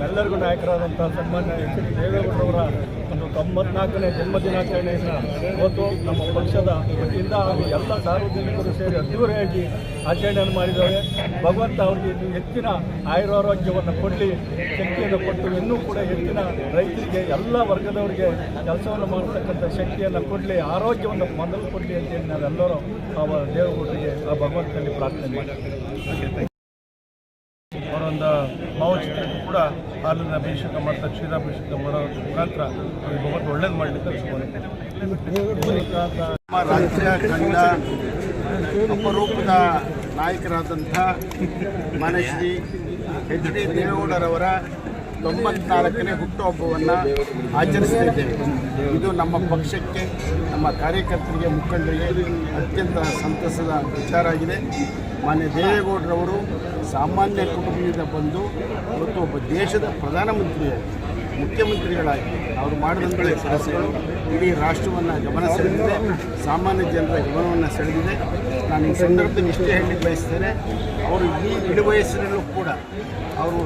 ನಮ್ಮೆಲ್ಲರಿಗೂ ನಾಯಕರಾದಂಥ ಸನ್ಮಾನ್ಯ H D ದೇವೇಗೌಡರವರ ಒಂದು 94ನೇ ಜನ್ಮದಿನಾಚರಣೆಯನ್ನು ಇವತ್ತು ನಮ್ಮ ಪಕ್ಷದ ವತಿಯಿಂದ ಹಾಗೂ ಎಲ್ಲ ಸಾರ್ವಜನಿಕರು ಸೇರಿ ಅದ್ದೂರಿಯಾಗಿ ಆಚರಣೆಯನ್ನು ಮಾಡಿದ್ದಾರೆ. ಭಗವಂತ ಅವರಿಗೆ ಇನ್ನೂ ಹೆಚ್ಚಿನ ಆಯುರಾರೋಗ್ಯವನ್ನು ಕೊಡಲಿ, ಶಕ್ತಿಯನ್ನು ಕೊಟ್ಟು ಇನ್ನೂ ಕೂಡ ಹೆಚ್ಚಿನ ರೈತರಿಗೆ ಎಲ್ಲ ವರ್ಗದವರಿಗೆ ಕೆಲಸವನ್ನು ಮಾಡತಕ್ಕಂಥ ಶಕ್ತಿಯನ್ನು ಕೊಡಲಿ, ಆರೋಗ್ಯವನ್ನು ಮೊದಲು ಕೊಡಲಿ ಅಂತೇಳಿ ನಾವೆಲ್ಲರೂ ಆ ದೇವಗುಡಿಗೆ ಆ ಭಗವಂತನಲ್ಲಿ ಪ್ರಾರ್ಥನೆ ಮಾಡ್ತೀವಿ. ಅವರೊಂದು ಭಾವಚಿತ್ರಕ್ಕೂ ಕೂಡ ಹಾಲಿನ ಅಭಿಷೇಕ ಮಾಡ್ತಾ ಕ್ಷೀರಾಭಿಷೇಕ ಮಾಡೋ ಮುಖಾಂತರ ಭಗವಂತ ಒಳ್ಳೇದು ಮಾಡಲಿಕ್ಕೆ ನಮ್ಮ ರಾಜ್ಯ ಕಂಡ ಅಪರೂಪದ ನಾಯಕರಾದಂಥ ಮಾನ್ಯ ಶ್ರೀ ಎಚ್ ಡಿ ದೇವೇಗೌಡರವರ 94ನೇ ಹುಟ್ಟುಹಬ್ಬವನ್ನು ಆಚರಿಸ್ತಾ ಇದ್ದೇವೆ. ಇದು ನಮ್ಮ ಪಕ್ಷಕ್ಕೆ, ನಮ್ಮ ಕಾರ್ಯಕರ್ತರಿಗೆ, ಮುಖಂಡರಿಗೆ ಅತ್ಯಂತ ಸಂತಸದ ವಿಚಾರ ಆಗಿದೆ. ಮಾನ್ಯ ದೇವೇಗೌಡರವರು ಸಾಮಾನ್ಯ ಕುಟುಂಬದಿಂದ ಬಂದು ಇವತ್ತು ಒಬ್ಬ ದೇಶದ ಪ್ರಧಾನಮಂತ್ರಿಯಾಗಿ, ಮುಖ್ಯಮಂತ್ರಿಗಳಾಗಿ ಅವರು ಮಾಡಿದಂಥ ಕೆಲಸಗಳು ಇಡೀ ರಾಷ್ಟ್ರವನ್ನು ಗಮನ ಸೆಳೆದಿದೆ, ಸಾಮಾನ್ಯ ಜನರ ಗಮನವನ್ನು ಸೆಳೆದಿದೆ. ನಾನು ಈ ಸಂದರ್ಭದಲ್ಲಿ ಇಷ್ಟೇ ಹೇಳಲಿಕ್ಕೆ ಬಯಸ್ತೇನೆ, ಅವರು ಈ ಇಳಿ ವಯಸ್ಸಿನಲ್ಲೂ ಕೂಡ ಅವರು